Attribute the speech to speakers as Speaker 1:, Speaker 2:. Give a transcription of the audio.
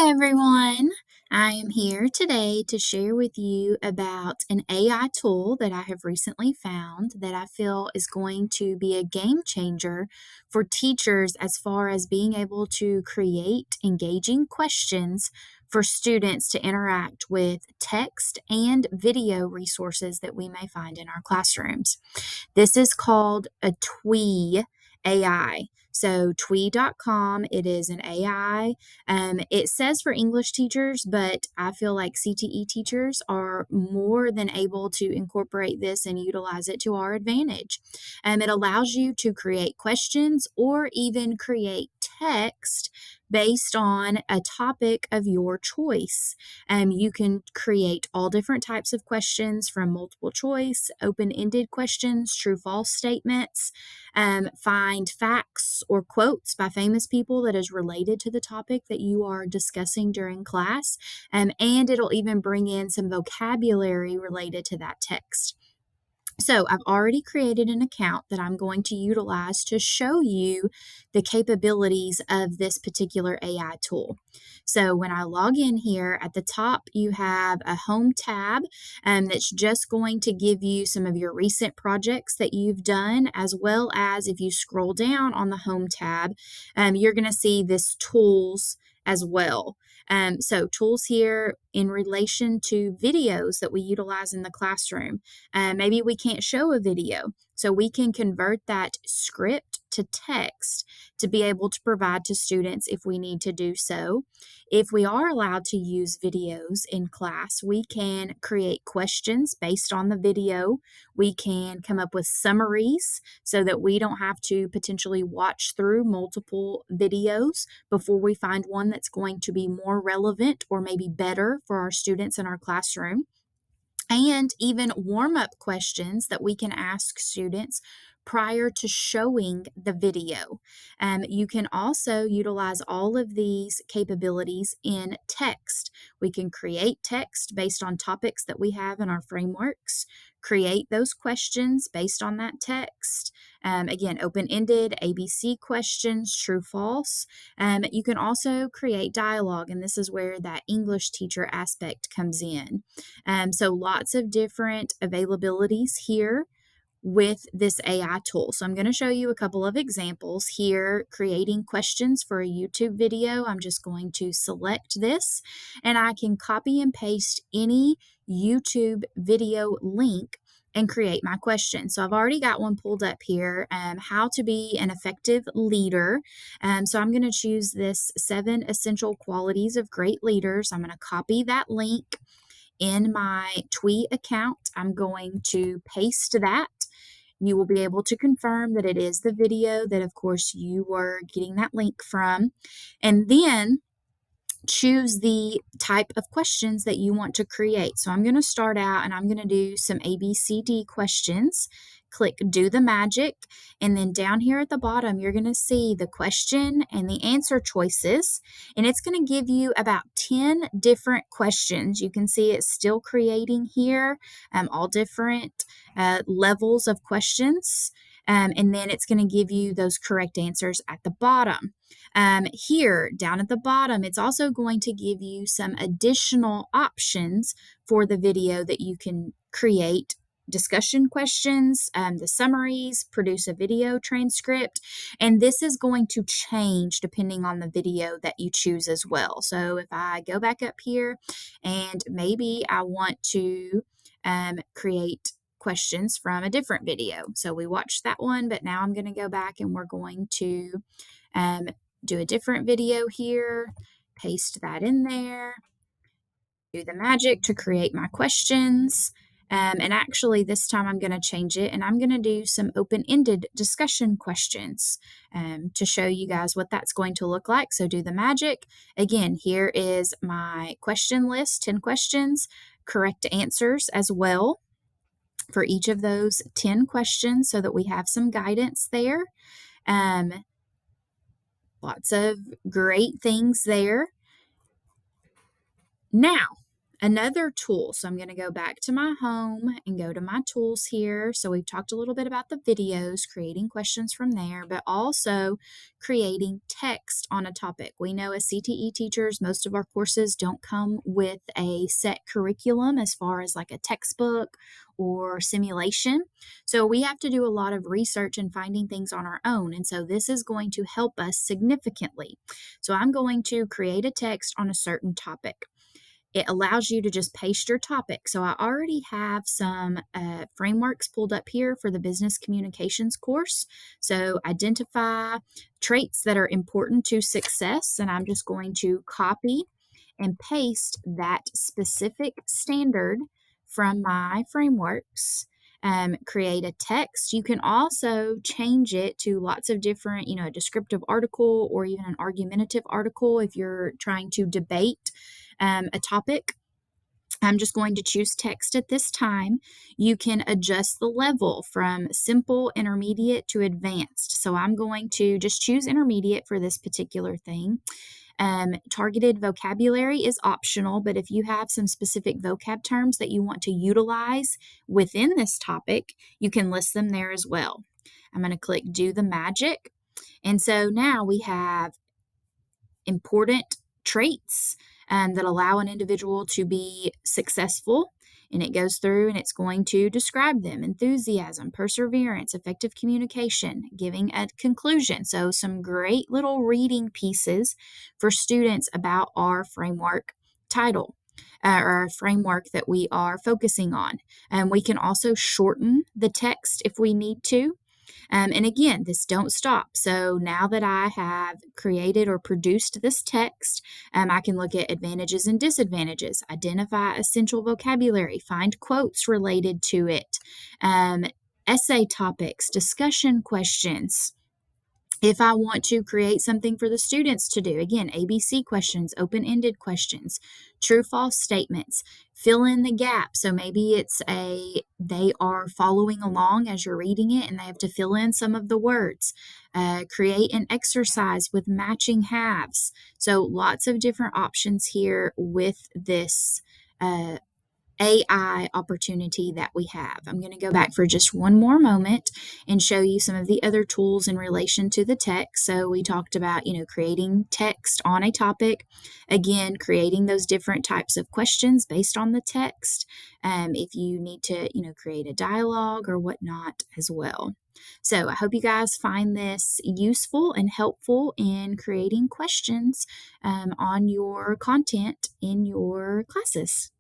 Speaker 1: Hi everyone. I am here today to share with you about an AI tool that I have recently found that I feel is going to be a game changer for teachers as far as being able to create engaging questions for students to interact with text and video resources that we may find in our classrooms. This is called a Twee AI. So, Twee.com, it is an AI. It says for English teachers, but I feel like CTE teachers are more than able to incorporate this and utilize it to our advantage. It allows you to create questions or even create text based on a topic of your choice. You can create all different types of questions from multiple choice, open ended questions, true false statements, find facts or quotes by famous people that is related to the topic that you are discussing during class, and it'll even bring in some vocabulary related to that text. So I've already created an account that I'm going to utilize to show you the capabilities of this particular AI tool. So when I log in here at the top, you have a home tab that's just going to give you some of your recent projects that you've done, as well as if you scroll down on the home tab, you're going to see this tools as well. So tools here in relation to videos that we utilize in the classroom. Maybe we can't show a video, so we can convert that script to text to be able to provide to students if we need to do so. If we are allowed to use videos in class, we can create questions based on the video. We can come up with summaries so that we don't have to potentially watch through multiple videos before we find one that's going to be more relevant or maybe better for our students in our classroom, and even warm up questions that we can ask students prior to showing the video. You can also utilize all of these capabilities in text. We can create text based on topics that we have in our frameworks, create those questions based on that text. Again, open ended, ABC questions, true, false. You can also create dialogue, and this is where that English teacher aspect comes in. So lots of different availabilities here with this AI tool. So I'm going to show you a couple of examples here, creating questions for a YouTube video. I'm just going to select this and I can copy and paste any YouTube video link and create my question. So I've already got one pulled up here, how to be an effective leader. So I'm going to choose this 7 essential qualities of great leaders. I'm going to copy that link in my Twee account. I'm going to paste that. You will be able to confirm that it is the video that, of course, you were getting that link from. And then choose the type of questions that you want to create. So I'm going to start out and I'm going to do some ABCD questions. Click do the magic, and then down here at the bottom you're going to see the question and the answer choices, and it's going to give you about 10 different questions. You can see it's still creating here, all different levels of questions, and then it's going to give you those correct answers at the bottom. Here, down at the bottom, it's also going to give you some additional options for the video that you can create discussion questions, the summaries, produce a video transcript, and this is going to change depending on the video that you choose as well. So if I go back up here and maybe I want to create questions from a different video. So we watched that one, but now I'm going to go back and we're going to um, do a different video here, paste that in there, do the magic to create my questions. And actually, this time I'm going to change it and I'm going to do some open ended discussion questions to show you guys what that's going to look like. So, do the magic. Again, here is my question list, 10 questions, correct answers as well for each of those 10 questions so that we have some guidance there. Lots of great things there. Now, Another tool, so I'm going to go back to my home and go to my tools here. So we've talked a little bit about the videos, creating questions from there, but also creating text on a topic. We know as CTE teachers, most of our courses don't come with a set curriculum as far as like a textbook or simulation. So we have to do a lot of research and finding things on our own. And so this is going to help us significantly. So I'm going to create a text on a certain topic. It allows you to just paste your topic. So I already have some frameworks pulled up here for the business communications course. So identify traits that are important to success, and I'm just going to copy and paste that specific standard from my frameworks. Create a text. You can also change it to lots of different, a descriptive article or even an argumentative article if you're trying to debate a topic. I'm just going to choose text at this time. You can adjust the level from simple, intermediate to advanced. So I'm going to just choose intermediate for this particular thing. Targeted vocabulary is optional, but if you have some specific vocab terms that you want to utilize within this topic, you can list them there as well. I'm going to click Do the Magic. And so now we have important traits that allow an individual to be successful. And it goes through and it's going to describe them: enthusiasm, perseverance, effective communication, giving a conclusion. So, some great little reading pieces for students about our framework title. Or our framework that we are focusing on. We can also shorten the text if we need to. And again, this don't stop. So now that I have created or produced this text, I can look at advantages and disadvantages, identify essential vocabulary, find quotes related to it, essay topics, discussion questions. If I want to create something for the students to do, again, ABC questions, open-ended questions, true-false statements, fill in the gap. So maybe they are following along as you're reading it and they have to fill in some of the words. Create an exercise with matching halves. So lots of different options here with this AI opportunity that we have. I'm going to go back for just one more moment and show you some of the other tools in relation to the text. So we talked about, creating text on a topic. Again, creating those different types of questions based on the text. If you need to, create a dialogue or whatnot as well. So I hope you guys find this useful and helpful in creating questions on your content in your classes.